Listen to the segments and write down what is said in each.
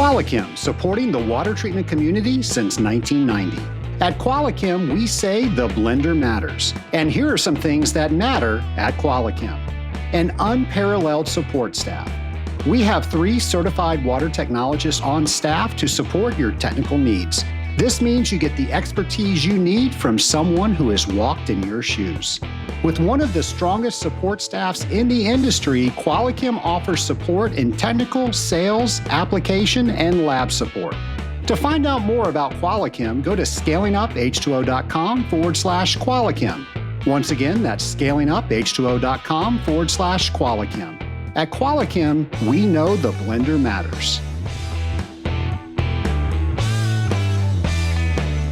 Qualichem, supporting the water treatment community since 1990. At Qualichem, we say the blender matters. And here are some things that matter at Qualichem. An unparalleled support staff. We have 3 certified water technologists on staff to support your technical needs. This means you get the expertise you need from someone who has walked in your shoes. With one of the strongest support staffs in the industry, Qualichem offers support in technical, sales, application, and lab support. To find out more about Qualichem, go to scalinguph2o.com/Qualichem. Once again, that's scalinguph2o.com/Qualichem. At Qualichem, we know the blender matters.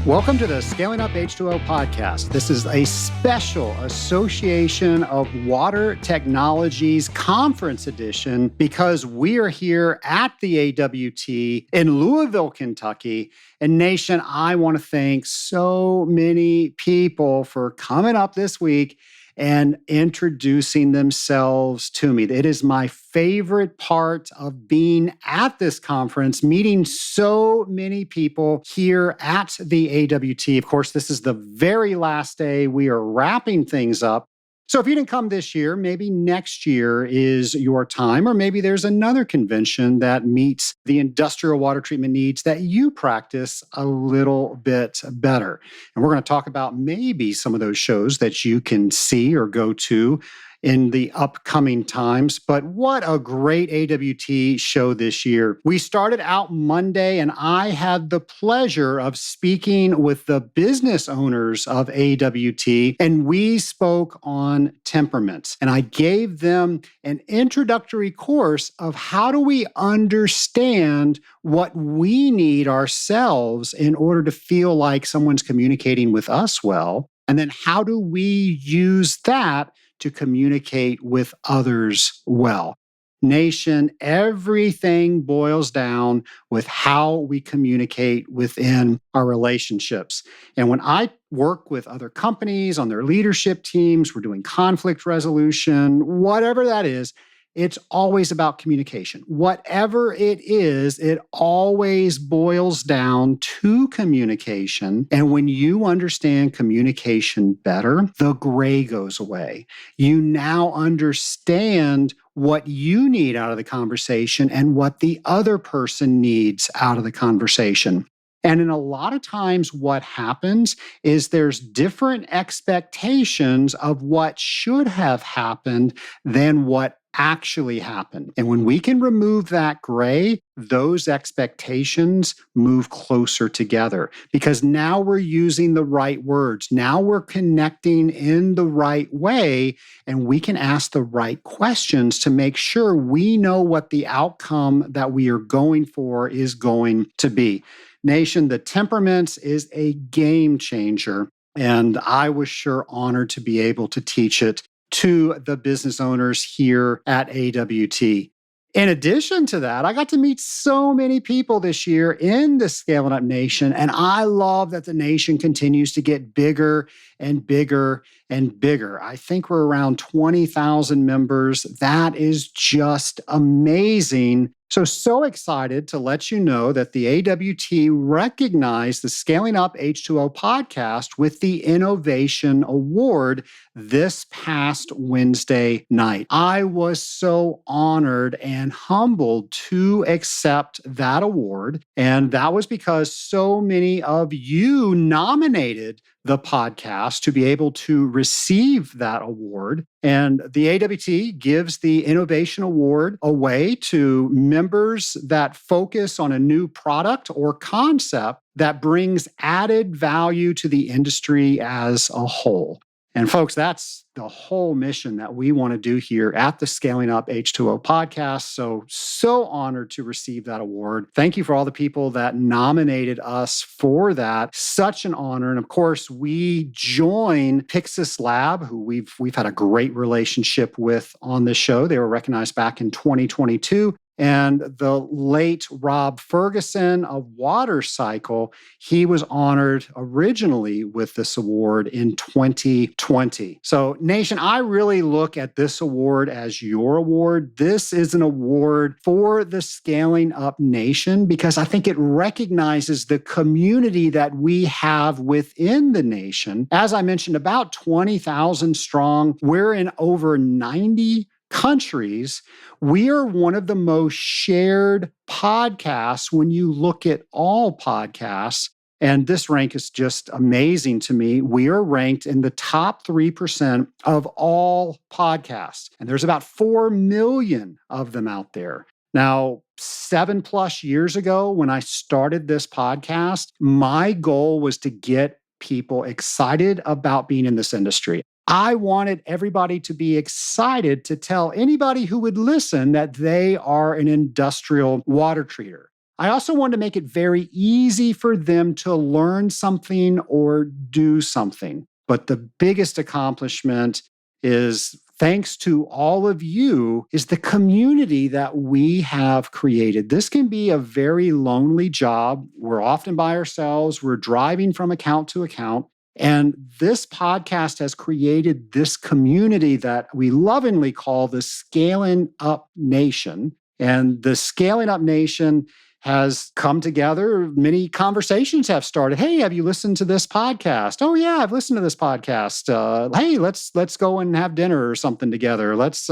Welcome to the Scaling Up H2O podcast. This is a special Association of Water Technologies conference edition because we are here at the AWT in Louisville, Kentucky. And Nation, I want to thank so many people for coming up this week and introducing themselves to me. It is my favorite part of being at this conference, meeting so many people here at the AWT. Of course, this is the very last day. We are wrapping things up. So if you didn't come this year, maybe next year is your time, or maybe there's another convention that meets the industrial water treatment needs that you practice a little bit better. And we're going to talk about maybe some of those shows that you can see or go to in the upcoming times. But what a great AWT show this year. We started out Monday, and I had the pleasure of speaking with the business owners of AWT, and we spoke on temperaments. And I gave them an introductory course of how do we understand what we need ourselves in order to feel like someone's communicating with us well, and then how do we use that to communicate with others well. Nation, everything boils down with how we communicate within our relationships. And when I work with other companies on their leadership teams, we're doing conflict resolution, whatever that is, it's always about communication. Whatever it is, it always boils down to communication. And when you understand communication better, the gray goes away. You now understand what you need out of the conversation and what the other person needs out of the conversation. And in a lot of times, what happens is there's different expectations of what should have happened than what actually happened. And when we can remove that gray, those expectations move closer together because now we're using the right words. Now we're connecting in the right way, and we can ask the right questions to make sure we know what the outcome that we are going for is going to be. Nation, the temperaments is a game changer, and I was sure honored to be able to teach it to the business owners here at AWT. In addition to that, I got to meet so many people this year in the Scaling Up Nation, and I love that the nation continues to get bigger and bigger and bigger. I think we're around 20,000 members. That is just amazing. So excited to let you know that the AWT recognized the Scaling Up H2O podcast with the Innovation Award this past Wednesday night. I was so honored and humbled to accept that award. And that was because so many of you nominated the podcast to be able to receive that award. And the AWT gives the Innovation Award away to members that focus on a new product or concept that brings added value to the industry as a whole. And folks, that's the whole mission that we want to do here at the Scaling Up H2O podcast. So honored to receive that award. Thank you for all the people that nominated us for that. Such an honor. And of course, we join Pyxis Lab, who we've had a great relationship with on this show. They were recognized back in 2022. And the late Rob Ferguson of Water Cycle, he was honored originally with this award in 2020. So, Nation, I really look at this award as your award. This is an award for the Scaling Up Nation because I think it recognizes the community that we have within the nation. As I mentioned, about 20,000 strong. We're in over 90 countries. We are one of the most shared podcasts when you look at all podcasts. And this rank is just amazing to me. We are ranked in the top 3% of all podcasts. And there's about 4 million of them out there. Now, 7+ years ago, when I started this podcast, my goal was to get people excited about being in this industry. I wanted everybody to be excited to tell anybody who would listen that they are an industrial water treater. I also wanted to make it very easy for them to learn something or do something. But the biggest accomplishment is thanks to all of you, is the community that we have created. This can be a very lonely job. We're often by ourselves. We're driving from account to account. And this podcast has created this community that we lovingly call the Scaling Up Nation. And the Scaling Up Nation has come together. Many conversations have started. Hey, have you listened to this podcast? Oh yeah, I've listened to this podcast. Hey, let's go and have dinner or something together. Let's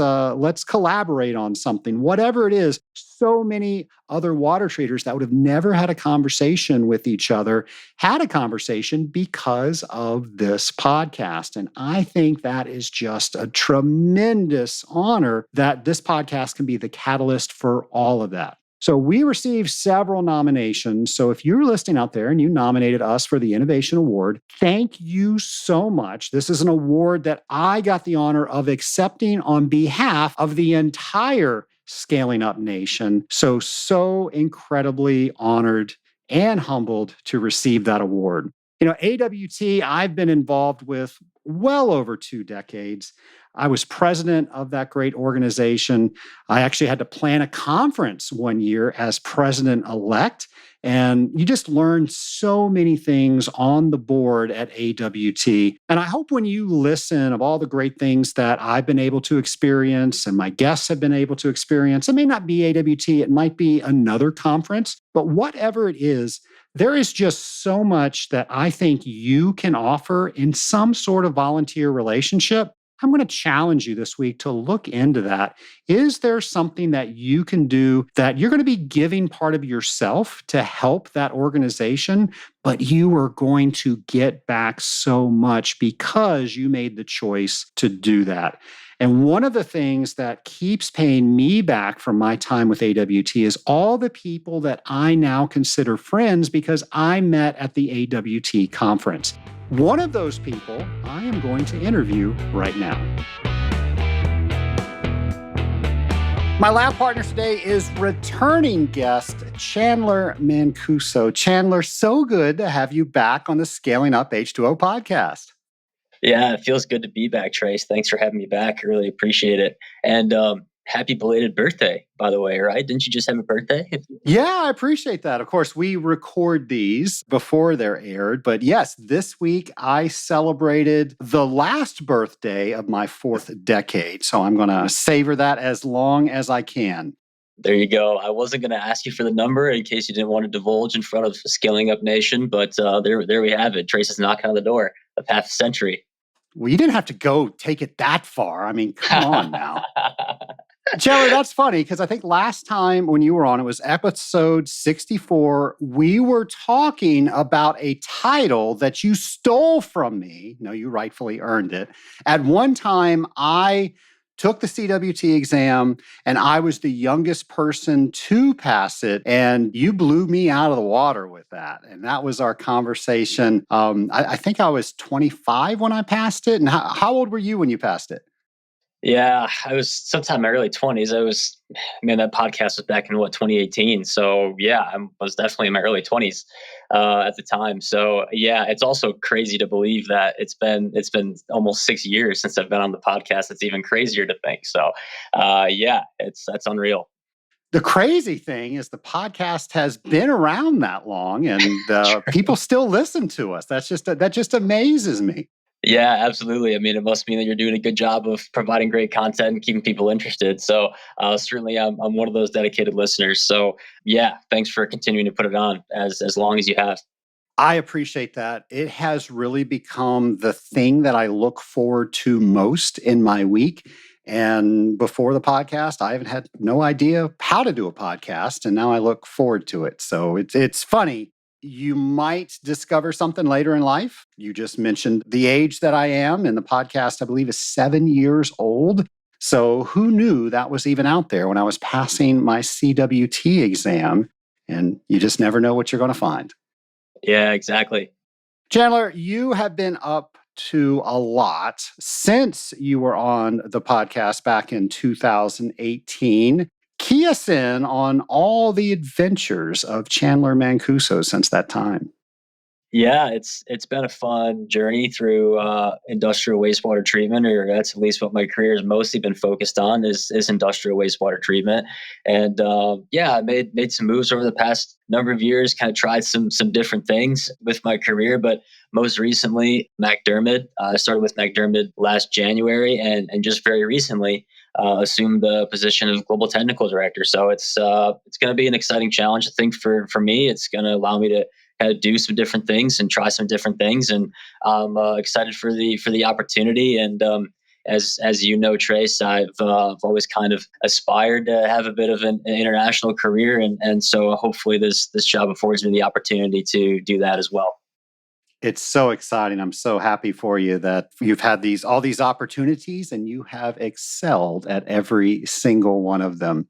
collaborate on something. Whatever it is. So many other water traders that would have never had a conversation with each other had a conversation because of this podcast. And I think that is just a tremendous honor that this podcast can be the catalyst for all of that. So we received several nominations. So if you're listening out there and you nominated us for the Innovation Award, thank you so much. This is an award that I got the honor of accepting on behalf of the entire Scaling Up Nation. So incredibly honored and humbled to receive that award. AWT, I've been involved with well over 2 decades. I was president of that great organization. I actually had to plan a conference one year as president-elect. And you just learn so many things on the board at AWT. And I hope when you listen of all the great things that I've been able to experience and my guests have been able to experience, it may not be AWT, it might be another conference, but whatever it is, there is just so much that I think you can offer in some sort of volunteer relationship. I'm going to challenge you this week to look into that. Is there something that you can do that you're going to be giving part of yourself to help that organization, but you are going to get back so much because you made the choice to do that? And one of the things that keeps paying me back from my time with AWT is all the people that I now consider friends because I met at the AWT conference. One of those people I am going to interview right now. My lab partner today is returning guest Chandler Mancuso. Chandler, so good to have you back on the Scaling Up H2O podcast. Yeah, it feels good to be back, Trace. Thanks for having me back. I really appreciate it. And happy belated birthday, by the way, right? Didn't you just have a birthday? Yeah, I appreciate that. Of course, we record these before they're aired. But yes, this week I celebrated the last birthday of my 4th decade. So I'm going to savor that as long as I can. There you go. I wasn't going to ask you for the number in case you didn't want to divulge in front of Scaling Up Nation, but there we have it. Trace is knocking on the door of half a century. Well, you didn't have to go take it that far. I mean, come on now. Chandler, that's funny because I think last time when you were on, it was episode 64. We were talking about a title that you stole from me. No, you rightfully earned it. At one time, I took the CWT exam and I was the youngest person to pass it. And you blew me out of the water with that. And that was our conversation. I think I was 25 when I passed it. And how old were you when you passed it? Yeah, I was sometime in my early 20s. That podcast was back in 2018. So yeah, I was definitely in my early 20s at the time. So yeah, it's also crazy to believe that it's been almost 6 years since I've been on the podcast. It's even crazier to think. So yeah, that's unreal. The crazy thing is the podcast has been around that long and people still listen to us. That just amazes me. Yeah, absolutely. I mean, it must mean that you're doing a good job of providing great content and keeping people interested. So certainly, I'm one of those dedicated listeners. So yeah, thanks for continuing to put it on as long as you have. I appreciate that. It has really become the thing that I look forward to most in my week. And before the podcast, I haven't had no idea how to do a podcast, and now I look forward to it. So it's funny. You might discover something later in life. You just mentioned the age that I am, and the podcast, I believe, is 7 years old. So who knew that was even out there when I was passing my CWT exam? And you just never know what you're going to find. Yeah, exactly. Chandler, you have been up to a lot since you were on the podcast back in 2018. Key us in on all the adventures of Chandler Mancuso since that time. Yeah, it's been a fun journey through industrial wastewater treatment, or that's at least what my career has mostly been focused on is industrial wastewater treatment. And yeah, I made some moves over the past number of years, kind of tried some different things with my career, but most recently MacDermid. I started with MacDermid last January, and just very recently assumed the position of global technical director. So it's going to be an exciting challenge. I think for me, it's going to allow me to kind of do some different things and try some different things. And I'm excited for the opportunity. And as you know, Trace, I've always kind of aspired to have a bit of an international career, and so hopefully this job affords me the opportunity to do that as well. It's so exciting. I'm so happy for you that you've had all these opportunities and you have excelled at every single one of them.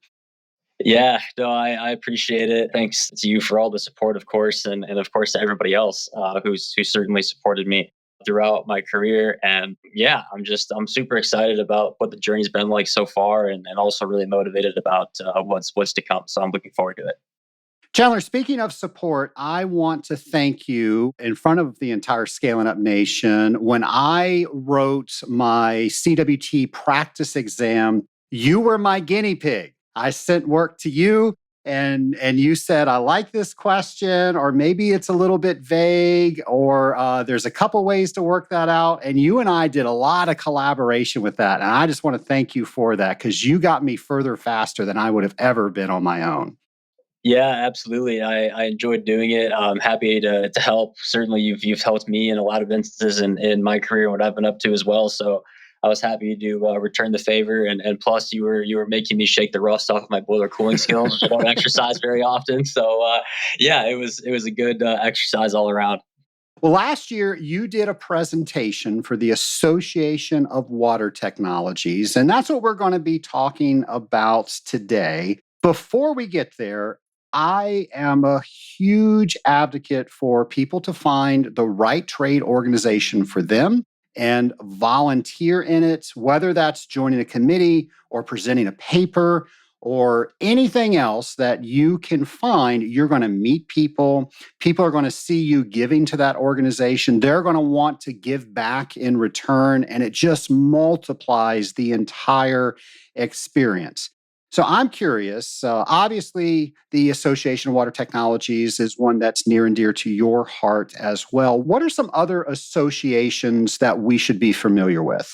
Yeah, no, I appreciate it. Thanks to you for all the support, of course, and of course to everybody else who certainly supported me throughout my career. And yeah, I'm super excited about what the journey's been like so far, and also really motivated about what's to come. So I'm looking forward to it. Chandler, speaking of support, I want to thank you in front of the entire Scaling Up Nation. When I wrote my CWT practice exam, you were my guinea pig. I sent work to you and you said, I like this question, or maybe it's a little bit vague, or there's a couple ways to work that out. And you and I did a lot of collaboration with that. And I just want to thank you for that because you got me further faster than I would have ever been on my own. Yeah, absolutely. I enjoyed doing it. I'm happy to help. Certainly, you've helped me in a lot of instances in my career and what I've been up to as well. So I was happy to return the favor, and plus you were making me shake the rust off of my boiler cooling skills. I don't exercise very often, so yeah, it was a good exercise all around. Well, last year you did a presentation for the Association of Water Technologies, and that's what we're going to be talking about today. Before we get there, I am a huge advocate for people to find the right trade organization for them and volunteer in it, whether that's joining a committee or presenting a paper or anything else that you can find. You're going to meet people. People are going to see you giving to that organization. They're going to want to give back in return, and it just multiplies the entire experience. So I'm curious. Obviously, the Association of Water Technologies is one that's near and dear to your heart as well. What are some other associations that we should be familiar with?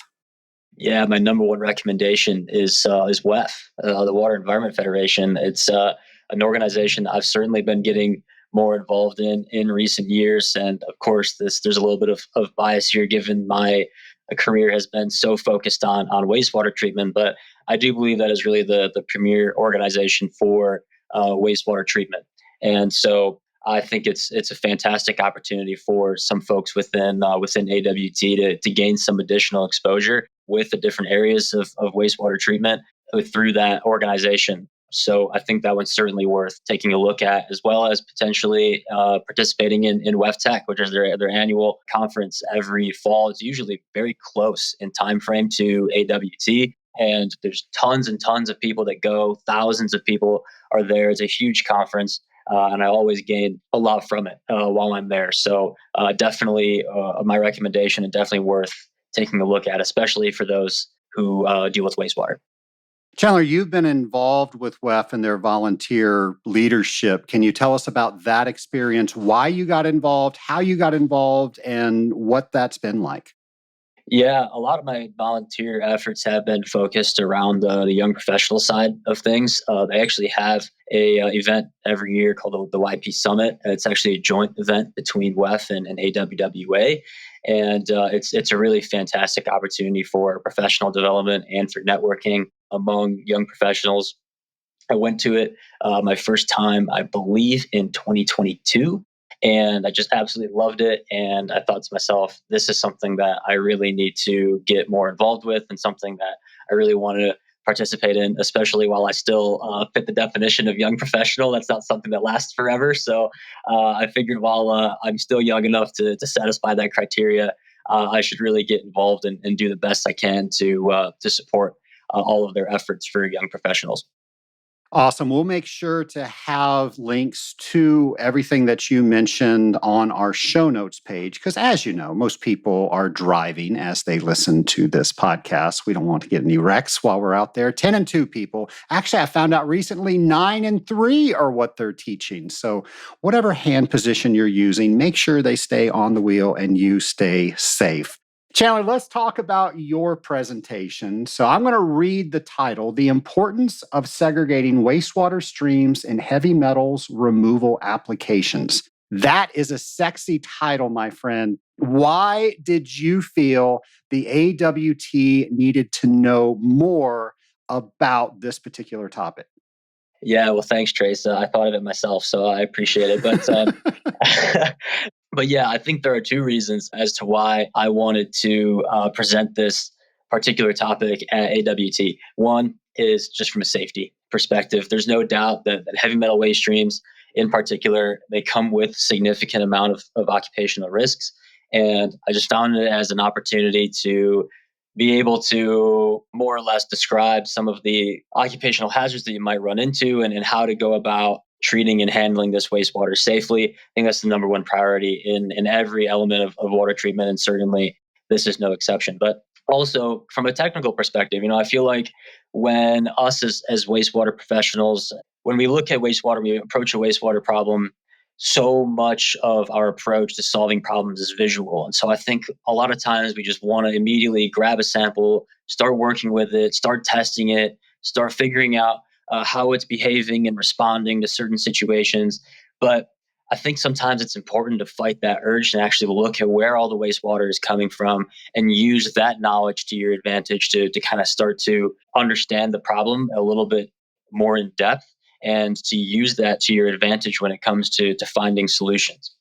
Yeah, my number one recommendation is WEF, the Water Environment Federation. It's an organization I've certainly been getting more involved in recent years, and of course, there's a little bit of bias here, given my career has been so focused on wastewater treatment. But I do believe that is really the premier organization for wastewater treatment, and so I think it's a fantastic opportunity for some folks within AWT to gain some additional exposure with the different areas of wastewater treatment through that organization. So I think that one's certainly worth taking a look at, as well as potentially participating in WEFTech, which is their annual conference every fall. It's usually very close in time frame to AWT. And there's tons and tons of people that go. Thousands of people are there. It's a huge conference. And I always gain a lot from it while I'm there. So definitely my recommendation, and definitely worth taking a look at, especially for those who deal with wastewater. Chandler, you've been involved with WEF and their volunteer leadership. Can you tell us about that experience, why you got involved, how you got involved, and what that's been like? Yeah, a lot of my volunteer efforts have been focused around the young professional side of things. They actually have a event every year called the YP Summit. It's actually a joint event between WEF and AWWA, and it's a really fantastic opportunity for professional development and for networking among young professionals. I went to it my first time, I believe, in 2022. And I just absolutely loved it. And I thought to myself, this is something that I really need to get more involved with and something that I really want to participate in, especially while I still fit the definition of young professional. That's not something that lasts forever. So I figured while I'm still young enough to satisfy that criteria, I should really get involved and do the best I can to support all of their efforts for young professionals. Awesome. We'll make sure to have links to everything that you mentioned on our show notes page. Because as you know, most people are driving as they listen to this podcast. We don't want to get any wrecks while we're out there. 10 and 2 people. Actually, I found out recently 9 and 3 are what they're teaching. So, whatever hand position you're using, make sure they stay on the wheel and you stay safe. Chandler, let's talk about your presentation. So I'm going to read the title, The Importance of Segregating Wastewater Streams in Heavy Metals Removal Applications. That is a sexy title, my friend. Why did you feel the AWT needed to know more about this particular topic? Yeah, well, thanks, Trace. I thought of it myself, so I appreciate it. But but yeah, I think there are two reasons as to why I wanted to present this particular topic at AWT. One is just from a safety perspective. There's no doubt that heavy metal waste streams, in particular, they come with significant amount of occupational risks, and I just found it as an opportunity to be able to more or less describe some of the occupational hazards that you might run into and how to go about treating and handling this wastewater safely. I think that's the number one priority in every element of water treatment, and certainly this is no exception. But also from a technical perspective, I feel like when us as wastewater professionals, when we look at wastewater, we approach a wastewater problem, so much of our approach to solving problems is visual. And so I think a lot of times we just want to immediately grab a sample, start working with it, start testing it, start figuring out how it's behaving and responding to certain situations. But I think sometimes it's important to fight that urge and actually look at where all the wastewater is coming from and use that knowledge to your advantage to kind of start to understand the problem a little bit more in depth and to use that to your advantage when it comes to finding solutions.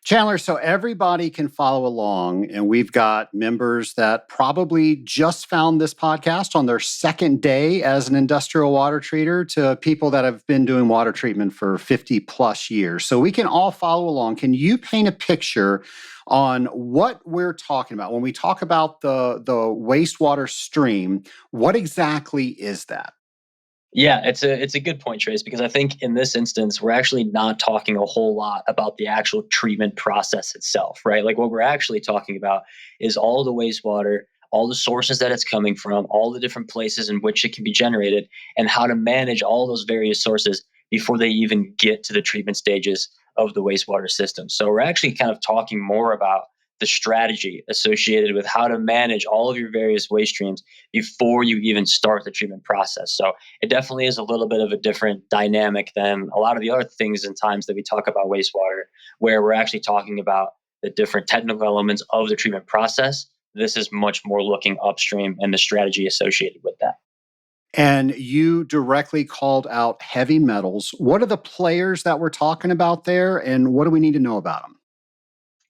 Chandler, so everybody can follow along, and we've got members that probably just found this podcast on their second day as an industrial water treater to people that have been doing water treatment for 50 plus years. So we can all follow along. Can you paint a picture on what we're talking about? When we talk about the wastewater stream, what exactly is that? Yeah, it's a good point, Trace, because I think in this instance, we're actually not talking a whole lot about the actual treatment process itself, right? Like what we're actually talking about is all the wastewater, all the sources that it's coming from, all the different places in which it can be generated, and how to manage all those various sources before they even get to the treatment stages of the wastewater system. So we're actually kind of talking more about the strategy associated with how to manage all of your various waste streams before you even start the treatment process. So it definitely is a little bit of a different dynamic than a lot of the other things and times that we talk about wastewater, where we're actually talking about the different technical elements of the treatment process. This is much more looking upstream and the strategy associated with that. And you directly called out heavy metals. What are the players that we're talking about there, and what do we need to know about them?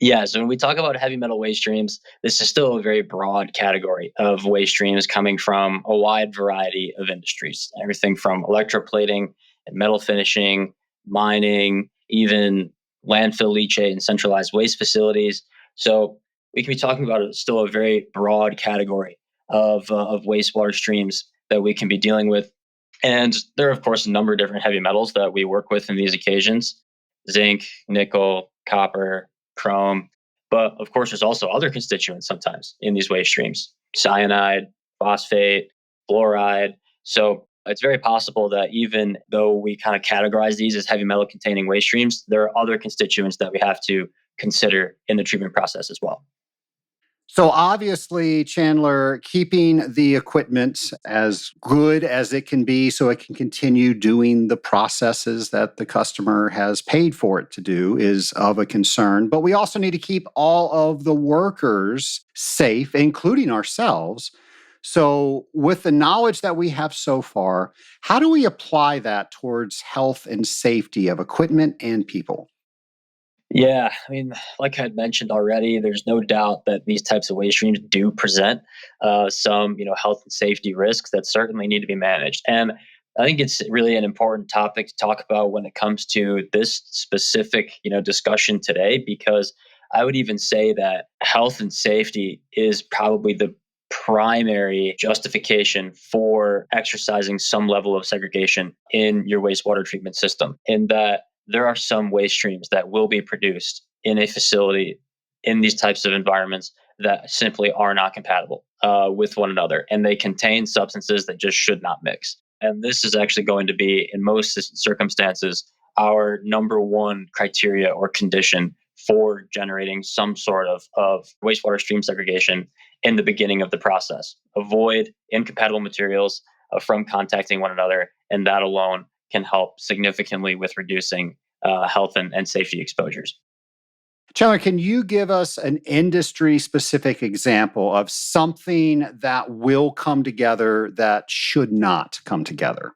Yeah, so when we talk about heavy metal waste streams, this is still a very broad category of waste streams coming from a wide variety of industries. Everything from electroplating and metal finishing, mining, even landfill leachate and centralized waste facilities. So we can be talking about still a very broad category of wastewater streams that we can be dealing with. And there are, of course, a number of different heavy metals that we work with in these occasions: zinc, nickel, copper, chrome. But of course, there's also other constituents sometimes in these waste streams: cyanide, phosphate, fluoride. So it's very possible that even though we kind of categorize these as heavy metal containing waste streams, there are other constituents that we have to consider in the treatment process as well. So obviously, Chandler, keeping the equipment as good as it can be so it can continue doing the processes that the customer has paid for it to do is of a concern. But we also need to keep all of the workers safe, including ourselves. So, with the knowledge that we have so far, how do we apply that towards health and safety of equipment and people? Yeah, I mean, like I had mentioned already, there's no doubt that these types of waste streams do present some, health and safety risks that certainly need to be managed. And I think it's really an important topic to talk about when it comes to this specific, discussion today, because I would even say that health and safety is probably the primary justification for exercising some level of segregation in your wastewater treatment system. In that there are some waste streams that will be produced in a facility in these types of environments that simply are not compatible with one another, and they contain substances that just should not mix. And this is actually going to be, in most circumstances, our number one criteria or condition for generating some sort of wastewater stream segregation in the beginning of the process. Avoid incompatible materials from contacting one another, and that alone can help significantly with reducing health and safety exposures. Chandler, can you give us an industry specific example of something that will come together that should not come together?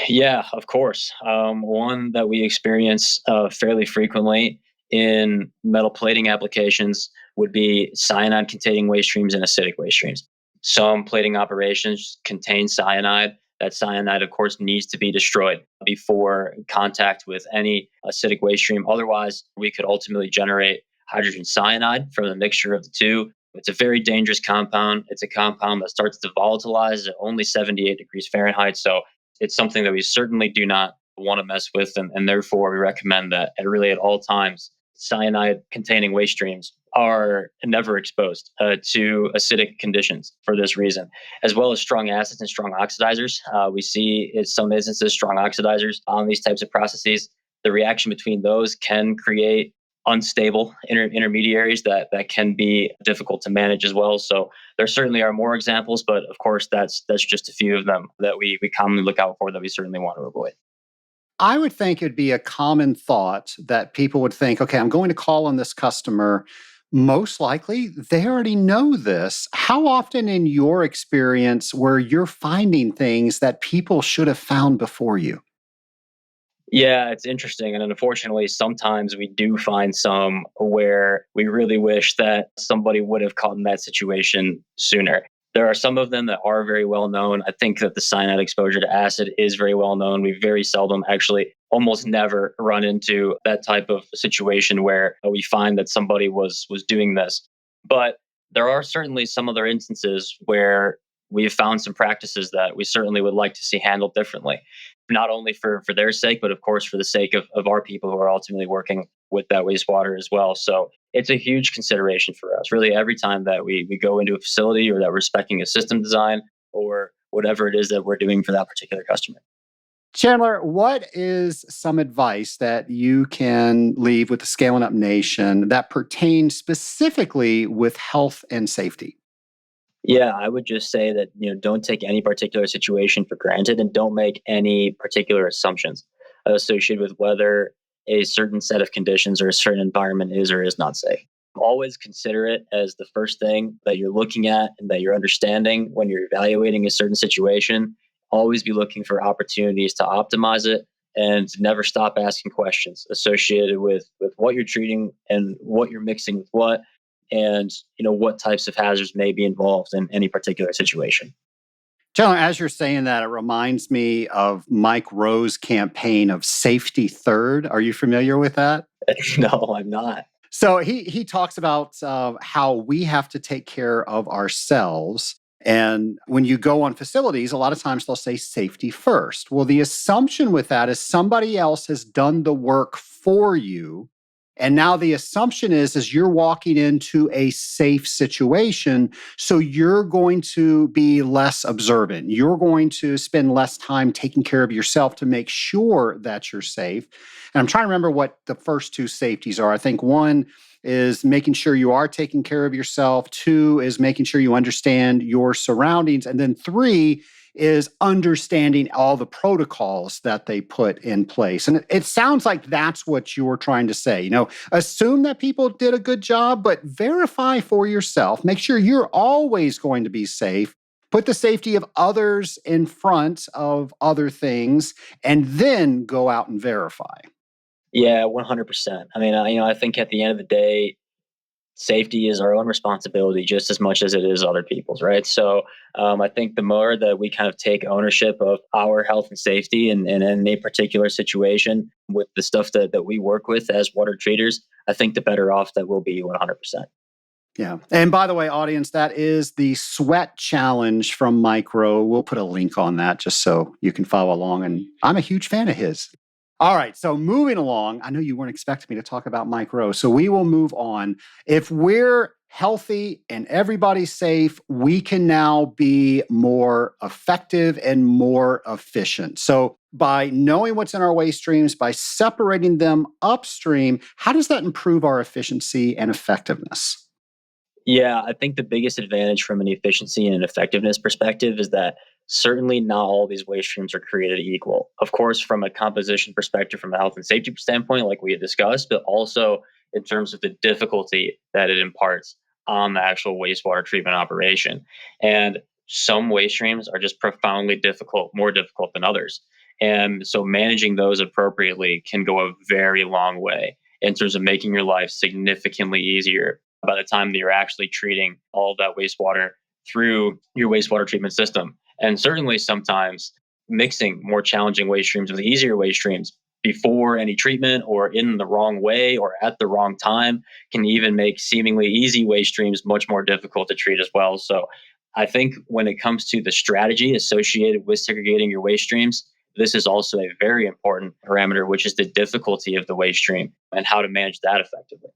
Yeah, of course. One that we experience fairly frequently in metal plating applications would be cyanide containing waste streams and acidic waste streams. Some plating operations contain cyanide. That cyanide, of course, needs to be destroyed before contact with any acidic waste stream. Otherwise, we could ultimately generate hydrogen cyanide from the mixture of the two. It's a very dangerous compound. It's a compound that starts to volatilize at only 78 degrees Fahrenheit. So it's something that we certainly do not want to mess with. And therefore, we recommend that at all times, cyanide containing waste streams are never exposed to acidic conditions for this reason, as well as strong acids and strong oxidizers. We see in some instances strong oxidizers on these types of processes. The reaction between those can create unstable intermediaries that can be difficult to manage as well. So there certainly are more examples, but of course that's just a few of them that we commonly look out for that we certainly want to avoid. I would think it'd be a common thought that people would think, okay, I'm going to call on this customer. Most likely, they already know this. How often, in your experience, where you're finding things that people should have found before you? Yeah, it's interesting. And unfortunately, sometimes we do find some where we really wish that somebody would have caught in that situation sooner. There are some of them that are very well known. I think that the cyanide exposure to acid is very well known. We very seldom, actually, almost never run into that type of situation where we find that somebody was doing this. But there are certainly some other instances where we have found some practices that we certainly would like to see handled differently, not only for their sake, but of course for the sake of our people who are ultimately working with that wastewater as well. So it's a huge consideration for us. Really, every time that we go into a facility or that we're specing a system design or whatever it is that we're doing for that particular customer. Chandler, what is some advice that you can leave with the Scaling Up Nation that pertains specifically with health and safety? Yeah, I would just say that, don't take any particular situation for granted and don't make any particular assumptions associated with whether a certain set of conditions or a certain environment is or is not safe. Always consider it as the first thing that you're looking at and that you're understanding when you're evaluating a certain situation. Always be looking for opportunities to optimize it and never stop asking questions associated with what you're treating and what you're mixing with what, and what types of hazards may be involved in any particular situation. Chandler, as you're saying that, it reminds me of Mike Rowe's campaign of safety third. Are you familiar with that? No, I'm not. So he talks about how we have to take care of ourselves. And when you go on facilities, a lot of times they'll say safety first. Well, the assumption with that is somebody else has done the work for you. And now the assumption is you're walking into a safe situation. So you're going to be less observant. You're going to spend less time taking care of yourself to make sure that you're safe. And I'm trying to remember what the first two safeties are. I think one is making sure you are taking care of yourself. Two is making sure you understand your surroundings. And then three is understanding all the protocols that they put in place. And it sounds like that's what you're trying to say. Assume that people did a good job, but verify for yourself. Make sure you're always going to be safe. Put the safety of others in front of other things, and then go out and verify. Yeah, 100%. I mean, I think at the end of the day, safety is our own responsibility just as much as it is other people's, right? So I think the more that we kind of take ownership of our health and safety and in a particular situation with the stuff that we work with as water treaters, I think the better off that we'll be 100%. Yeah. And by the way, audience, that is the sweat challenge from Micro. We'll put a link on that just so you can follow along. And I'm a huge fan of his. All right. So moving along, I know you weren't expecting me to talk about Micro. So we will move on. If we're healthy and everybody's safe, we can now be more effective and more efficient. So by knowing what's in our waste streams, by separating them upstream, how does that improve our efficiency and effectiveness? Yeah, I think the biggest advantage from an efficiency and an effectiveness perspective is that certainly not all these waste streams are created equal. Of course, from a composition perspective, from a health and safety standpoint, like we had discussed, but also in terms of the difficulty that it imparts on the actual wastewater treatment operation. And some waste streams are just profoundly difficult, more difficult than others. And so managing those appropriately can go a very long way in terms of making your life significantly easier by the time that you're actually treating all of that wastewater through your wastewater treatment system. And certainly sometimes mixing more challenging waste streams with easier waste streams before any treatment or in the wrong way or at the wrong time can even make seemingly easy waste streams much more difficult to treat as well. So I think when it comes to the strategy associated with segregating your waste streams, this is also a very important parameter, which is the difficulty of the waste stream and how to manage that effectively.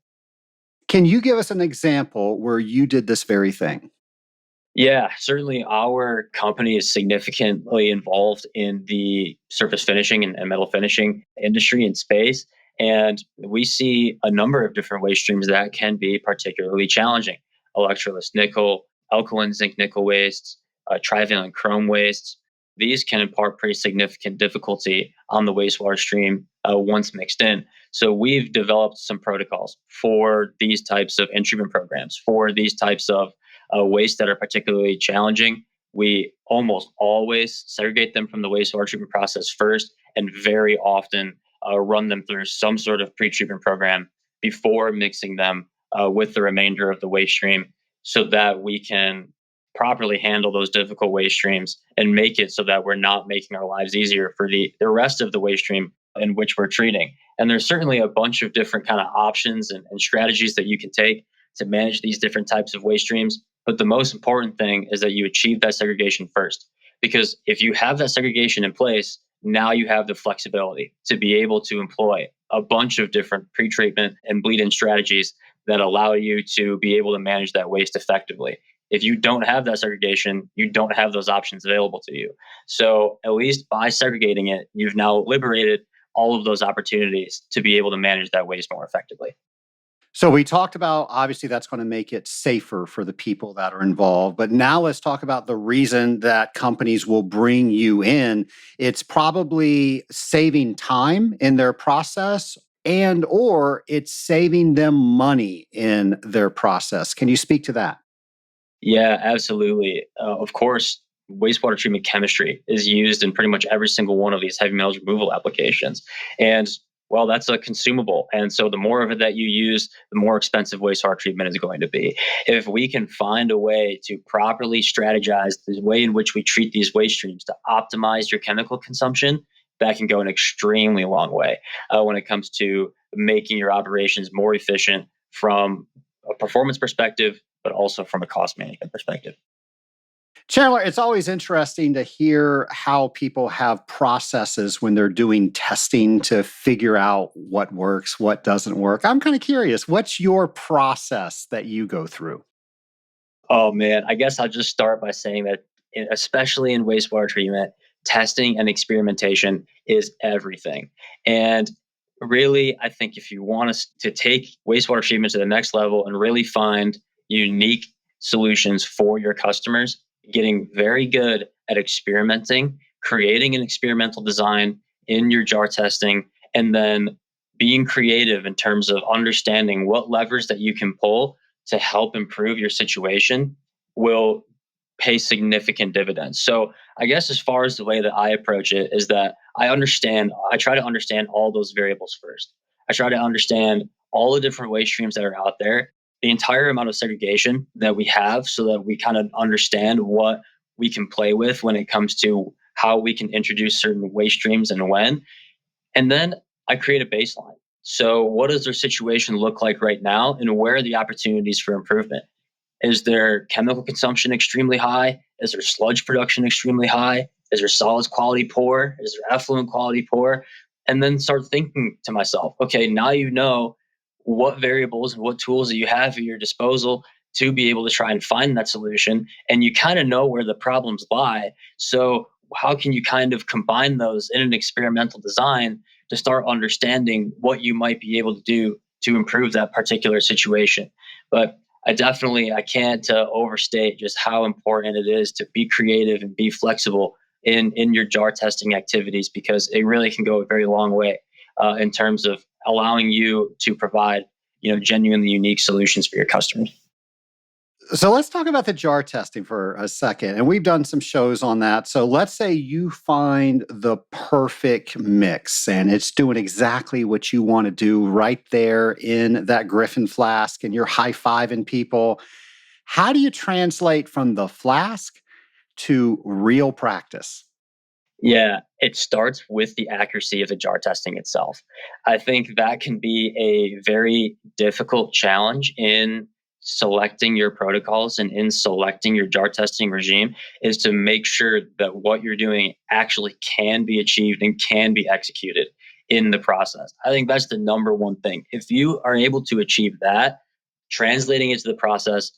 Can you give us an example where you did this very thing? Yeah, certainly our company is significantly involved in the surface finishing and metal finishing industry and space. And we see a number of different waste streams that can be particularly challenging. Electroless nickel, alkaline zinc nickel wastes, trivalent chrome wastes. These can impart pretty significant difficulty on the wastewater stream once mixed in. So we've developed some protocols for these types of in-treatment programs, for these types of waste that are particularly challenging. We almost always segregate them from the wastewater treatment process first, and very often run them through some sort of pre-treatment program before mixing them with the remainder of the waste stream, so that we can properly handle those difficult waste streams and make it so that we're not making our lives easier for the rest of the waste stream in which we're treating. And there's certainly a bunch of different kind of options and strategies that you can take to manage these different types of waste streams. But the most important thing is that you achieve that segregation first. Because if you have that segregation in place, now you have the flexibility to be able to employ a bunch of different pre-treatment and bleed-in strategies that allow you to be able to manage that waste effectively. If you don't have that segregation, you don't have those options available to you. So at least by segregating it, you've now liberated all of those opportunities to be able to manage that waste more effectively. So we talked about obviously that's going to make it safer for the people that are involved. But now let's talk about the reason that companies will bring you in. It's probably saving time in their process and or it's saving them money in their process. Can you speak to that? Yeah, absolutely. Of course, wastewater treatment chemistry is used in pretty much every single one of these heavy metals removal applications. And well, that's a consumable. And so the more of it that you use, the more expensive wastewater treatment is going to be. If we can find a way to properly strategize the way in which we treat these waste streams to optimize your chemical consumption, that can go an extremely long way when it comes to making your operations more efficient from a performance perspective, but also from a cost management perspective. Chandler, it's always interesting to hear how people have processes when they're doing testing to figure out what works, what doesn't work. I'm kind of curious, what's your process that you go through? Oh man, I guess I'll just start by saying that, especially in wastewater treatment, testing and experimentation is everything. And really, I think if you want us to take wastewater treatment to the next level and really find unique solutions for your customers, getting very good at experimenting, creating an experimental design in your jar testing, and then being creative in terms of understanding what levers that you can pull to help improve your situation will pay significant dividends. So, I guess as far as the way that I approach it is that I try to understand all those variables first. I try to understand all the different waste streams that are out there, the entire amount of segregation that we have, so that we kind of understand what we can play with when it comes to how we can introduce certain waste streams and when. And then I create a baseline. So, what does their situation look like right now, and where are the opportunities for improvement? Is their chemical consumption extremely high? Is their sludge production extremely high? Is their solids quality poor? Is their effluent quality poor? And then start thinking to myself, okay, now you know what variables and what tools that you have at your disposal to be able to try and find that solution. And you kind of know where the problems lie. So, how can you kind of combine those in an experimental design to start understanding what you might be able to do to improve that particular situation? But I can't overstate just how important it is to be creative and be flexible in your jar testing activities, because it really can go a very long way in terms of allowing you to provide genuinely unique solutions for your customers. So let's talk about the jar testing for a second. And we've done some shows on that. So let's say you find the perfect mix and it's doing exactly what you want to do right there in that Griffin flask, and you're high fiving people. How do you translate from the flask to real practice? Yeah, it starts with the accuracy of the jar testing itself. I think that can be a very difficult challenge in selecting your protocols and in selecting your jar testing regime, is to make sure that what you're doing actually can be achieved and can be executed in the process. I think that's the number one thing. If you are able to achieve that, translating it to the process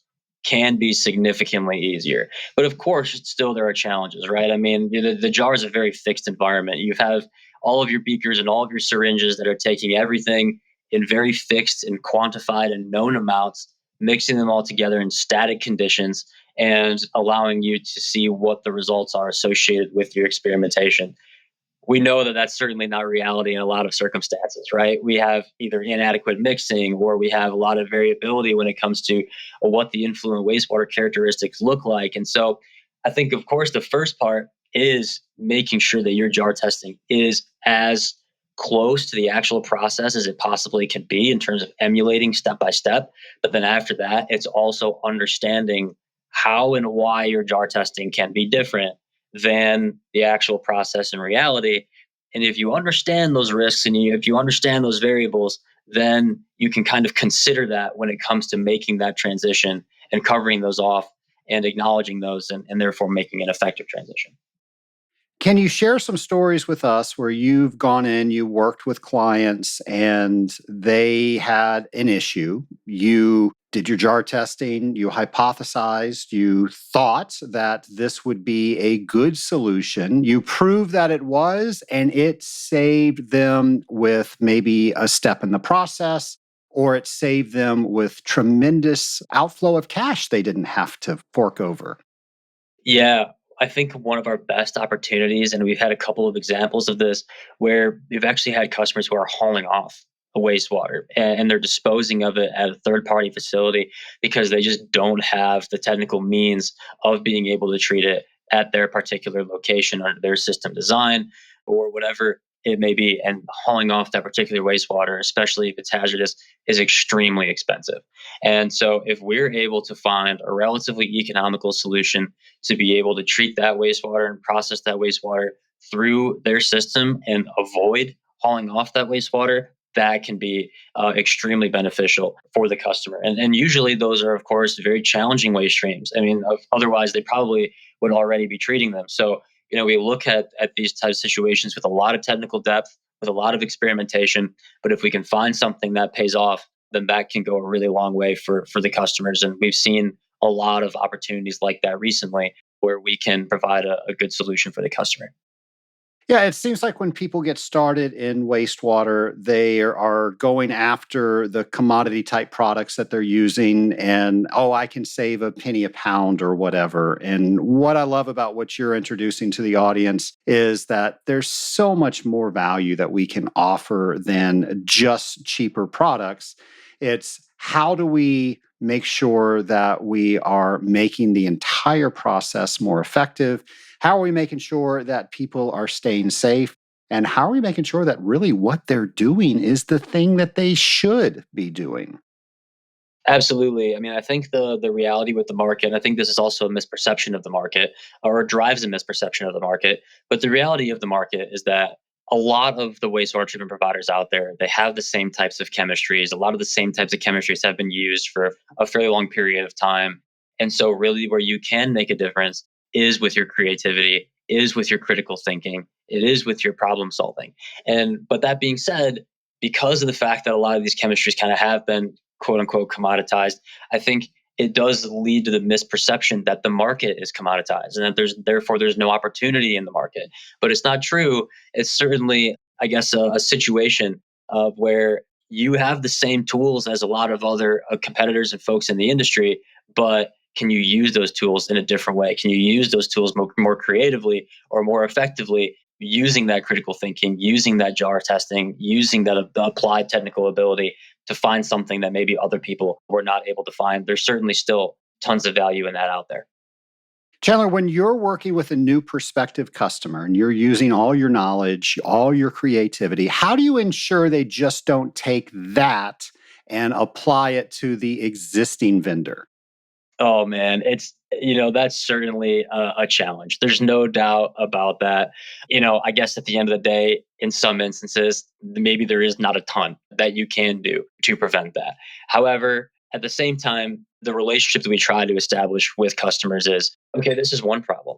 can be significantly easier. But of course, still there are challenges, right? I mean, the jar is a very fixed environment. You have all of your beakers and all of your syringes that are taking everything in very fixed and quantified and known amounts, mixing them all together in static conditions and allowing you to see what the results are associated with your experimentation. We know that that's certainly not reality in a lot of circumstances, right? We have either inadequate mixing, or we have a lot of variability when it comes to what the influent wastewater characteristics look like. And so I think, of course, the first part is making sure that your jar testing is as close to the actual process as it possibly can be in terms of emulating step by step. But then after that, it's also understanding how and why your jar testing can be different than the actual process in reality. And if you understand those risks and if you understand those variables, then you can kind of consider that when it comes to making that transition and covering those off and acknowledging those, and therefore making an effective transition. Can you share some stories with us where you've gone in, you worked with clients, and they had an issue? You did your jar testing, you hypothesized, you thought that this would be a good solution. You proved that it was, and it saved them with maybe a step in the process, or it saved them with tremendous outflow of cash they didn't have to fork over. Yeah, I think one of our best opportunities, and we've had a couple of examples of this, where we've actually had customers who are hauling off the wastewater, and they're disposing of it at a third party facility because they just don't have the technical means of being able to treat it at their particular location under their system design or whatever it may be. And hauling off that particular wastewater, especially if it's hazardous, is extremely expensive. And so, if we're able to find a relatively economical solution to be able to treat that wastewater and process that wastewater through their system and avoid hauling off that wastewater, that can be extremely beneficial for the customer. And usually those are, of course, very challenging waste streams. I mean, otherwise they probably would already be treating them. So, we look at these types of situations with a lot of technical depth, with a lot of experimentation. But if we can find something that pays off, then that can go a really long way for the customers. And we've seen a lot of opportunities like that recently where we can provide a good solution for the customer. Yeah, it seems like when people get started in wastewater, they are going after the commodity type products that they're using, and oh, I can save a penny a pound or whatever. And what I love about what you're introducing to the audience is that there's so much more value that we can offer than just cheaper products. It's how do we make sure that we are making the entire process more effective? How are we making sure that people are staying safe? And how are we making sure that really what they're doing is the thing that they should be doing? Absolutely. I mean, I think the reality with the market, and I think this is also a misperception of the market, or drives a misperception of the market. But the reality of the market is that a lot of the wastewater treatment providers out there, they have the same types of chemistries. A lot of the same types of chemistries have been used for a fairly long period of time. And so really where you can make a difference is with your creativity, is with your critical thinking, it is with your problem solving. And but that being said, because of the fact that a lot of these chemistries kind of have been quote unquote commoditized, I think it does lead to the misperception that the market is commoditized and that there's no opportunity in the market. But it's not true. It's certainly, I guess, a situation of where you have the same tools as a lot of other competitors and folks in the industry, but can you use those tools in a different way? Can you use those tools more creatively or more effectively, using that critical thinking, using that jar testing, using that applied technical ability to find something that maybe other people were not able to find? There's certainly still tons of value in that out there. Chandler, when you're working with a new prospective customer and you're using all your knowledge, all your creativity, how do you ensure they just don't take that and apply it to the existing vendor? Oh man, that's certainly a challenge. There's no doubt about that. I guess at the end of the day, in some instances, maybe there is not a ton that you can do to prevent that. However, at the same time, the relationship that we try to establish with customers is okay, this is one problem,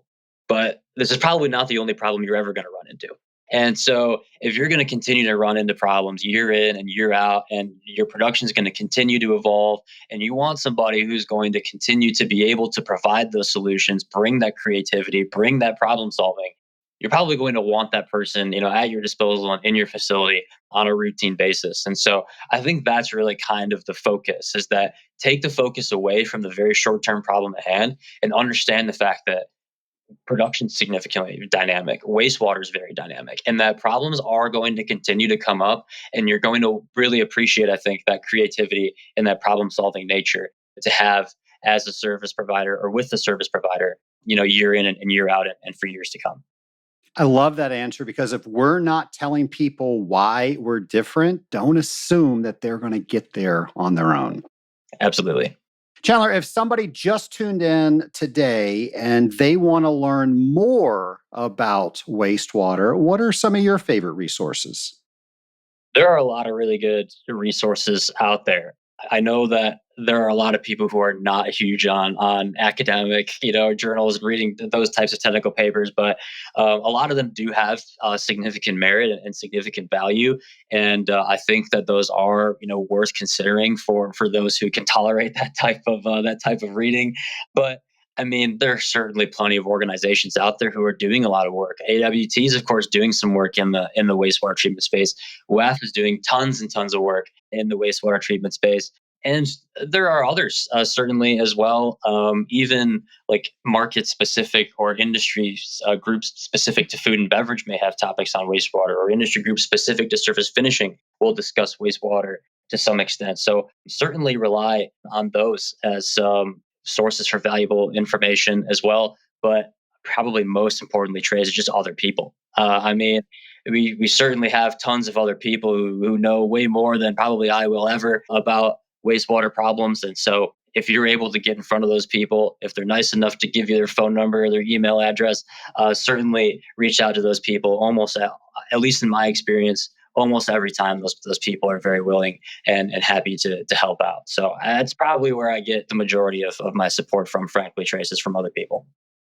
but this is probably not the only problem you're ever going to run into. And so, if you're going to continue to run into problems year in and year out, and your production is going to continue to evolve, and you want somebody who's going to continue to be able to provide those solutions, bring that creativity, bring that problem solving, you're probably going to want that person, at your disposal and in your facility on a routine basis. And so, I think that's really kind of the focus, is that take the focus away from the very short term problem at hand and understand the fact that production's significantly dynamic. Wastewater is very dynamic, and that problems are going to continue to come up. And you're going to really appreciate, I think, that creativity and that problem solving nature to have as a service provider or with the service provider, year in and year out and for years to come. I love that answer because if we're not telling people why we're different, don't assume that they're going to get there on their own. Absolutely. Chandler, if somebody just tuned in today and they want to learn more about wastewater, what are some of your favorite resources? There are a lot of really good resources out there. I know that there are a lot of people who are not huge on academic, journals, reading those types of technical papers, but a lot of them do have significant merit and significant value, and I think that those are worth considering for those who can tolerate that type of reading. But I mean, there are certainly plenty of organizations out there who are doing a lot of work. AWT is, of course, doing some work in the wastewater treatment space. WAF is doing tons and tons of work in the wastewater treatment space. And there are others, certainly as well, even like market specific or industry groups specific to food and beverage may have topics on wastewater, or industry groups specific to surface finishing will discuss wastewater to some extent. So certainly rely on those as sources for valuable information as well. But probably most importantly, Trace, is just other people. I mean, we certainly have tons of other people who know way more than probably I will ever about wastewater problems. And so if you're able to get in front of those people, if they're nice enough to give you their phone number or their email address, certainly reach out to those people. At least in my experience, almost every time those people are very willing and happy to help out. So that's probably where I get the majority of my support from, frankly, traces from other people.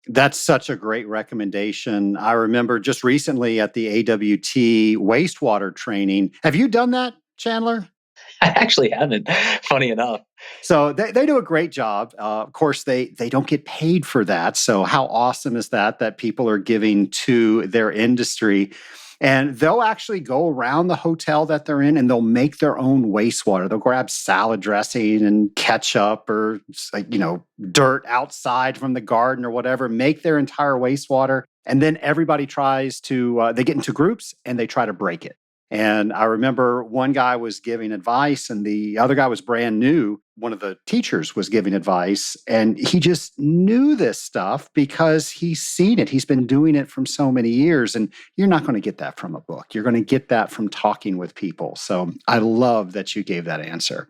That's such a great recommendation. I remember just recently at the AWT wastewater training. Have you done that, Chandler? I actually haven't, funny enough. So they do a great job. Of course, they don't get paid for that. So how awesome is that people are giving to their industry? And they'll actually go around the hotel that they're in and they'll make their own wastewater. They'll grab salad dressing and ketchup or dirt outside from the garden or whatever, make their entire wastewater. And then everybody tries to, they get into groups and they try to break it. And I remember one guy was giving advice and the other guy was brand new. One of the teachers was giving advice and he just knew this stuff because he's seen it. He's been doing it from so many years. And you're not going to get that from a book. You're going to get that from talking with people. So I love that you gave that answer.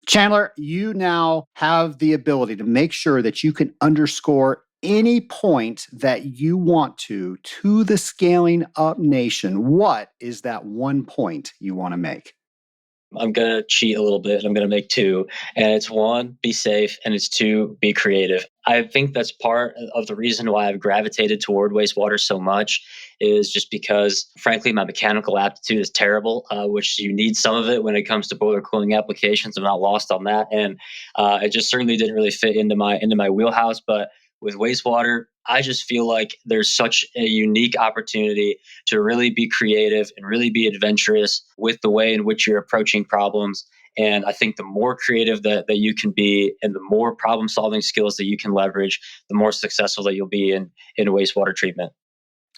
Chandler, you now have the ability to make sure that you can underscore any point that you want to the Scaling Up Nation. What is that one point you want to make? I'm going to cheat a little bit. I'm going to make two. And it's one, be safe. And it's two, be creative. I think that's part of the reason why I've gravitated toward wastewater so much is just because, frankly, my mechanical aptitude is terrible, which you need some of it when it comes to boiler cooling applications. I'm not lost on that. And it just certainly didn't really fit into my wheelhouse. But with wastewater, I just feel like there's such a unique opportunity to really be creative and really be adventurous with the way in which you're approaching problems. And I think the more creative that you can be and the more problem solving skills that you can leverage, the more successful that you'll be in wastewater treatment.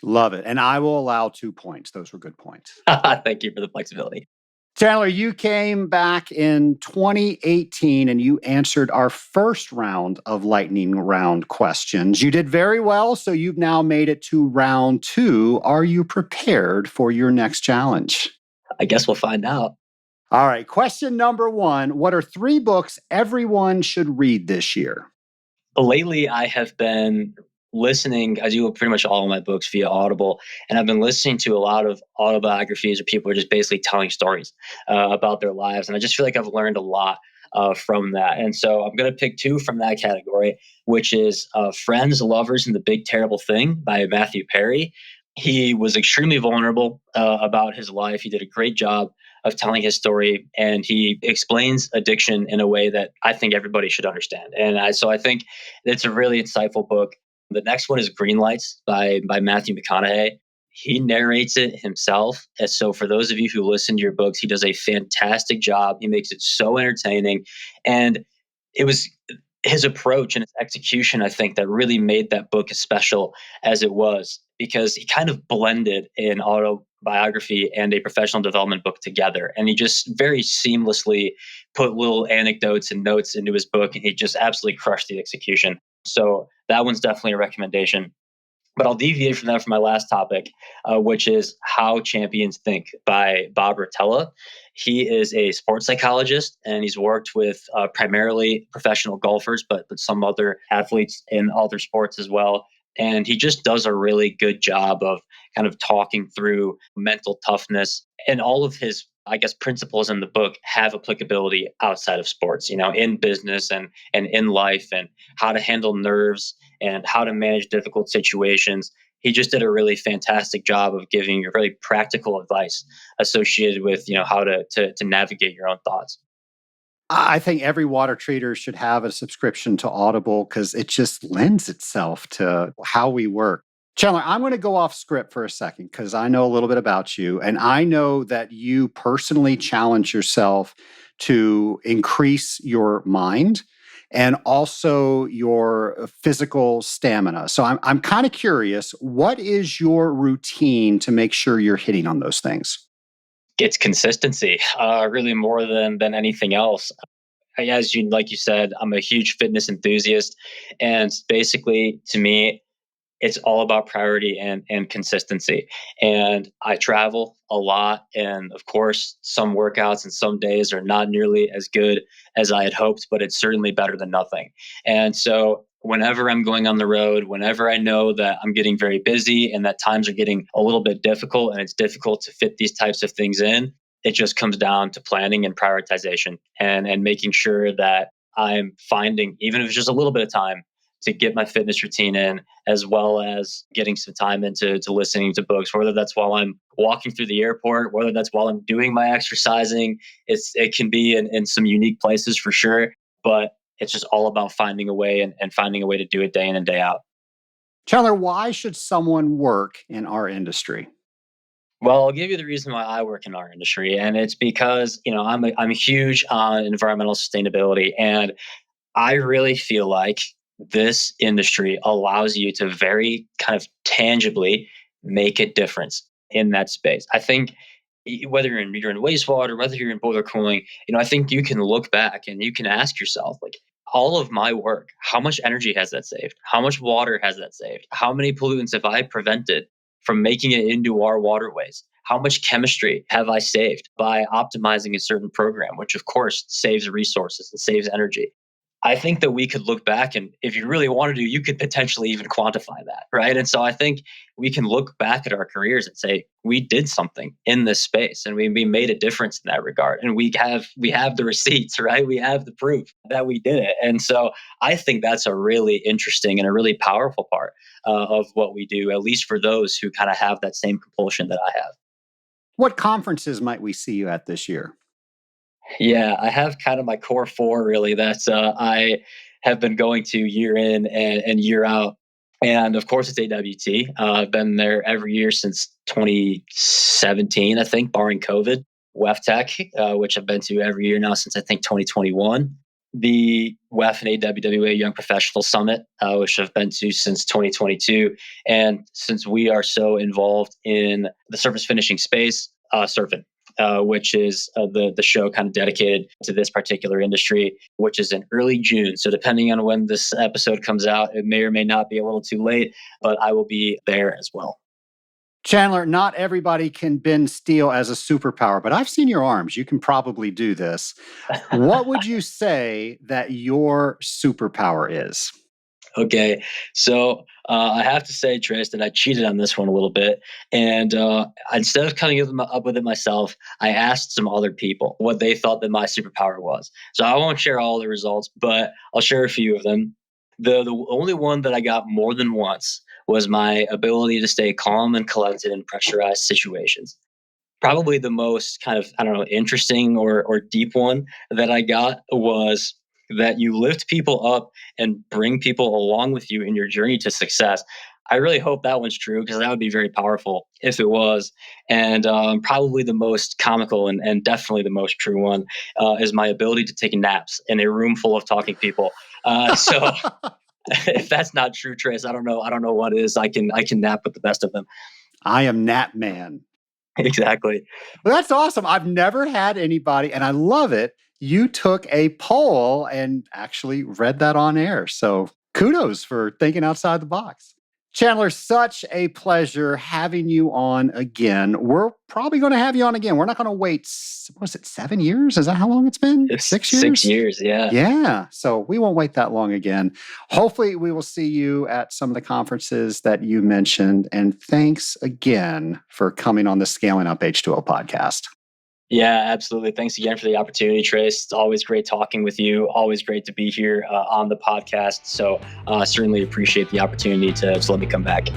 Love it. And I will allow 2 points. Those were good points. Thank you for the flexibility. Chandler, you came back in 2018 and you answered our first round of lightning round questions. You did very well, so you've now made it to round two. Are you prepared for your next challenge? I guess we'll find out. All right, question number one. What are 3 books everyone should read this year? Lately, I have been listening. I do pretty much all of my books via Audible, and I've been listening to a lot of autobiographies or people are just basically telling stories about their lives. And I just feel like I've learned a lot from that. And so I'm going to pick two from that category, which is Friends, Lovers, and the Big Terrible Thing by Matthew Perry. He was extremely vulnerable about his life. He did a great job of telling his story, and he explains addiction in a way that I think everybody should understand. So I think it's a really insightful book. The next one is Green Lights by Matthew McConaughey. He narrates it himself. And so for those of you who listen to your books, he does a fantastic job. He makes it so entertaining. And it was his approach and his execution, I think, that really made that book as special as it was, because he kind of blended an autobiography and a professional development book together. And he just very seamlessly put little anecdotes and notes into his book, and he just absolutely crushed the execution. So that one's definitely a recommendation. But I'll deviate from that for my last topic, which is How Champions Think by Bob Rotella. He is a sports psychologist and he's worked with primarily professional golfers, but some other athletes in other sports as well. And he just does a really good job of kind of talking through mental toughness, and all of his, I guess, principles in the book have applicability outside of sports, in business and in life, and how to handle nerves and how to manage difficult situations. He just did a really fantastic job of giving you really practical advice associated with, how to navigate your own thoughts. I think every water treater should have a subscription to Audible because it just lends itself to how we work. Chandler, I'm going to go off script for a second because I know a little bit about you. And I know that you personally challenge yourself to increase your mind and also your physical stamina. So I'm kind of curious, what is your routine to make sure you're hitting on those things? It's consistency, really more than anything else. As you like you said, I'm a huge fitness enthusiast, and basically to me, it's all about priority and consistency. And I travel a lot. And of course, some workouts and some days are not nearly as good as I had hoped, but it's certainly better than nothing. And so whenever I'm going on the road, whenever I know that I'm getting very busy and that times are getting a little bit difficult and it's difficult to fit these types of things in, it just comes down to planning and prioritization and making sure that I'm finding, even if it's just a little bit of time, to get my fitness routine in, as well as getting some time into listening to books, whether that's while I'm walking through the airport, whether that's while I'm doing my exercising. It can be in some unique places for sure, but it's just all about finding a way and finding a way to do it day in and day out. Chandler, why should someone work in our industry? Well, I'll give you the reason why I work in our industry, and it's because I'm huge on environmental sustainability, and I really feel like this industry allows you to very kind of tangibly make a difference in that space. I think whether you're in wastewater, whether you're in boiler cooling, I think you can look back and you can ask yourself, like, all of my work, how much energy has that saved? How much water has that saved? How many pollutants have I prevented from making it into our waterways? How much chemistry have I saved by optimizing a certain program, which of course saves resources and saves energy? I think that we could look back, and if you really wanted to, you could potentially even quantify that, right? And so I think we can look back at our careers and say we did something in this space, and we made a difference in that regard, and we have the receipts, right? We have the proof that we did it, and so I think that's a really interesting and a really powerful part of what we do, at least for those who kind of have that same compulsion that I have. What conferences might we see you at this year? Yeah, I have kind of my core four really that I have been going to year in and year out. And of course, it's AWT. I've been there every year since 2017, I think, barring COVID. WEF which I've been to every year now since I think 2021. The WEF and AWWA Young Professional Summit, which I've been to since 2022. And since we are so involved in the surface finishing space, surfing, which is the show kind of dedicated to this particular industry, which is in early June. So depending on when this episode comes out, it may or may not be a little too late, but I will be there as well. Chandler, not everybody can bend steel as a superpower, but I've seen your arms. You can probably do this. What would you say that your superpower is? Okay, so I have to say, Trace, that I cheated on this one a little bit, and instead of coming up with it myself, I asked some other people what they thought that my superpower was. So I won't share all the results, but I'll share a few of them. The only one that I got more than once was my ability to stay calm and collected in pressurized situations. Probably the most kind of, I don't know, interesting or deep one that I got was that you lift people up and bring people along with you in your journey to success. I really hope that one's true because that would be very powerful if it was. And probably the most comical and definitely the most true one is my ability to take naps in a room full of talking people. So if that's not true, Trace, I don't know. I don't know what is. I can nap with the best of them. I am Nat Man. Exactly. Well, that's awesome. I've never had anybody, and I love it. You took a poll and actually read that on air. So kudos for thinking outside the box. Chandler, such a pleasure having you on again. We're probably going to have you on again. We're not going to wait, was it 7 years? Is that how long it's been? It's 6 years? 6 years, yeah. Yeah. So we won't wait that long again. Hopefully, we will see you at some of the conferences that you mentioned. And thanks again for coming on the Scaling Up H2O podcast. Yeah, absolutely. Thanks again for the opportunity, Trace. It's always great talking with you. Always great to be here on the podcast. So certainly appreciate the opportunity to let me come back.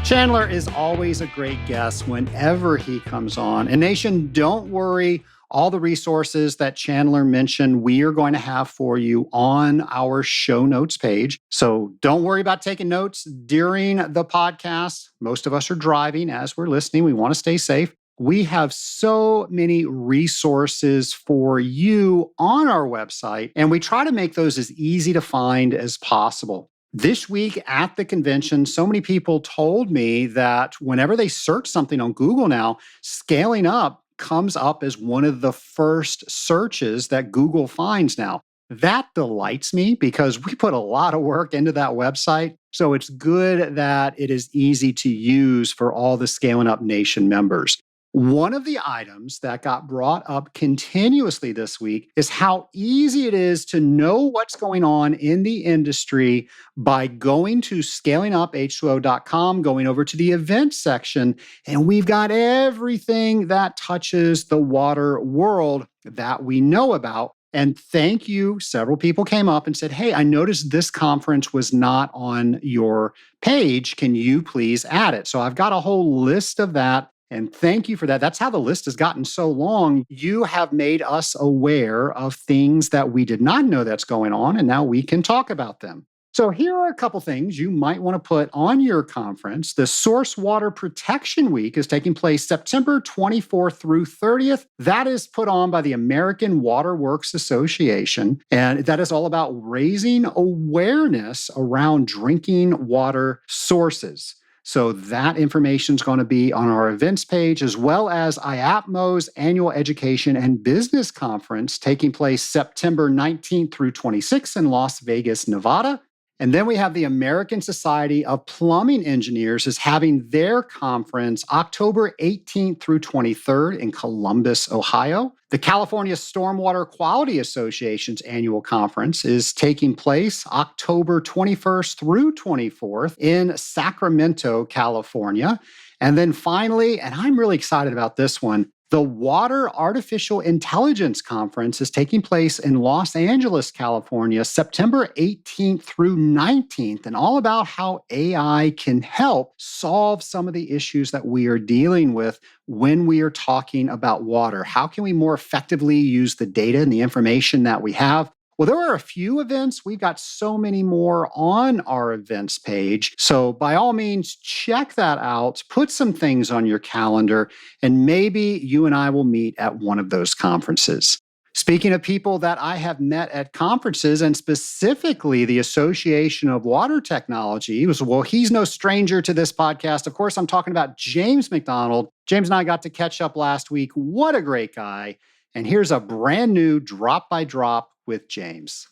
Chandler is always a great guest whenever he comes on. And Nation, don't worry. All the resources that Chandler mentioned, we are going to have for you on our show notes page. So don't worry about taking notes during the podcast. Most of us are driving as we're listening. We want to stay safe. We have so many resources for you on our website, and we try to make those as easy to find as possible. This week at the convention, so many people told me that whenever they search something on Google now, scaling up comes up as one of the first searches that Google finds now. That delights me because we put a lot of work into that website. So it's good that it is easy to use for all the Scaling Up Nation members. One of the items that got brought up continuously this week is how easy it is to know what's going on in the industry by going to scalinguph2o.com, going over to the events section, and we've got everything that touches the water world that we know about. And thank you. Several people came up and said, "Hey, I noticed this conference was not on your page. Can you please add it?" So I've got a whole list of that. And thank you for that. That's how the list has gotten so long. You have made us aware of things that we did not know that's going on, and now we can talk about them. So here are a couple things you might want to put on your conference. The Source Water Protection Week is taking place September 24th through 30th. That is put on by the American Water Works Association, and that is all about raising awareness around drinking water sources. So that information is going to be on our events page, as well as IAPMO's annual education and business conference taking place September 19th through 26th in Las Vegas, Nevada. And then we have the American Society of Plumbing Engineers is having their conference October 18th through 23rd in Columbus, Ohio. The California Stormwater Quality Association's annual conference is taking place October 21st through 24th in Sacramento, California. And then finally, and I'm really excited about this one, the Water Artificial Intelligence Conference is taking place in Los Angeles, California, September 18th through 19th, and all about how AI can help solve some of the issues that we are dealing with when we are talking about water. How can we more effectively use the data and the information that we have? Well, there are a few events. We've got so many more on our events page. So by all means, check that out. Put some things on your calendar, and maybe you and I will meet at one of those conferences. Speaking of people that I have met at conferences, and specifically the Association of Water Technology, well, he's no stranger to this podcast. Of course, I'm talking about James McDonald. James and I got to catch up last week. What a great guy. And here's a brand new Drop by Drop with James.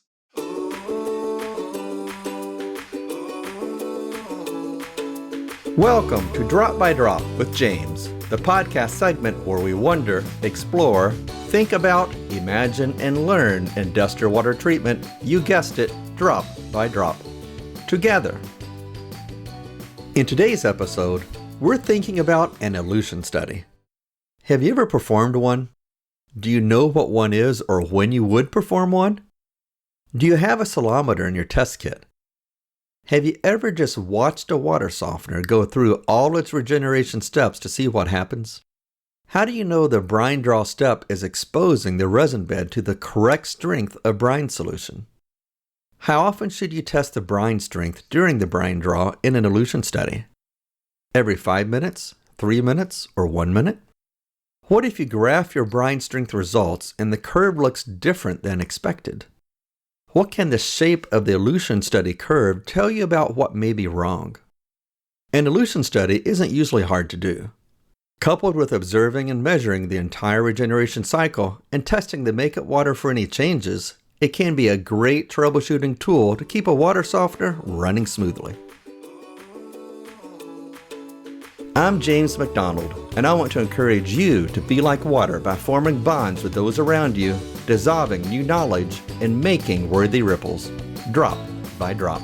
Welcome to Drop by Drop with James, the podcast segment where we wonder, explore, think about, imagine, and learn industrial water treatment. You guessed it, drop by drop. Together. In today's episode, we're thinking about an elution study. Have you ever performed one? Do you know what one is or when you would perform one? Do you have a salometer in your test kit? Have you ever just watched a water softener go through all its regeneration steps to see what happens? How do you know the brine draw step is exposing the resin bed to the correct strength of brine solution? How often should you test the brine strength during the brine draw in an elution study? Every 5 minutes, 3 minutes, or 1 minute? What if you graph your brine strength results and the curve looks different than expected? What can the shape of the elution study curve tell you about what may be wrong? An elution study isn't usually hard to do. Coupled with observing and measuring the entire regeneration cycle and testing the makeup water for any changes, it can be a great troubleshooting tool to keep a water softener running smoothly. I'm James McDonald, and I want to encourage you to be like water by forming bonds with those around you, dissolving new knowledge, and making worthy ripples, drop by drop.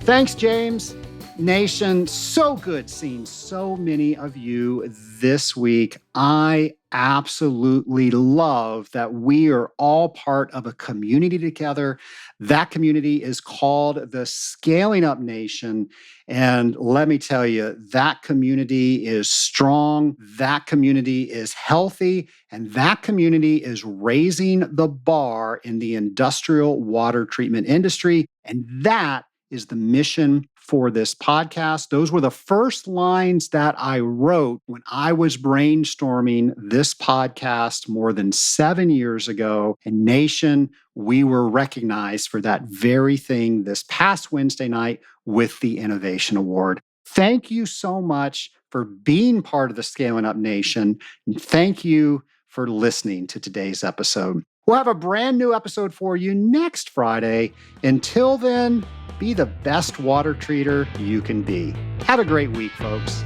Thanks, James. Nation, so good seeing so many of you this week. I absolutely love that we are all part of a community together. That community is called the Scaling Up Nation. And let me tell you, that community is strong, that community is healthy, and that community is raising the bar in the industrial water treatment industry. And that is the mission for this podcast. Those were the first lines that I wrote when I was brainstorming this podcast more than 7 years ago. And Nation, we were recognized for that very thing this past Wednesday night with the Innovation Award. Thank you so much for being part of the Scaling Up Nation. And thank you for listening to today's episode. We'll have a brand new episode for you next Friday. Until then, be the best water treater you can be. Have a great week, folks.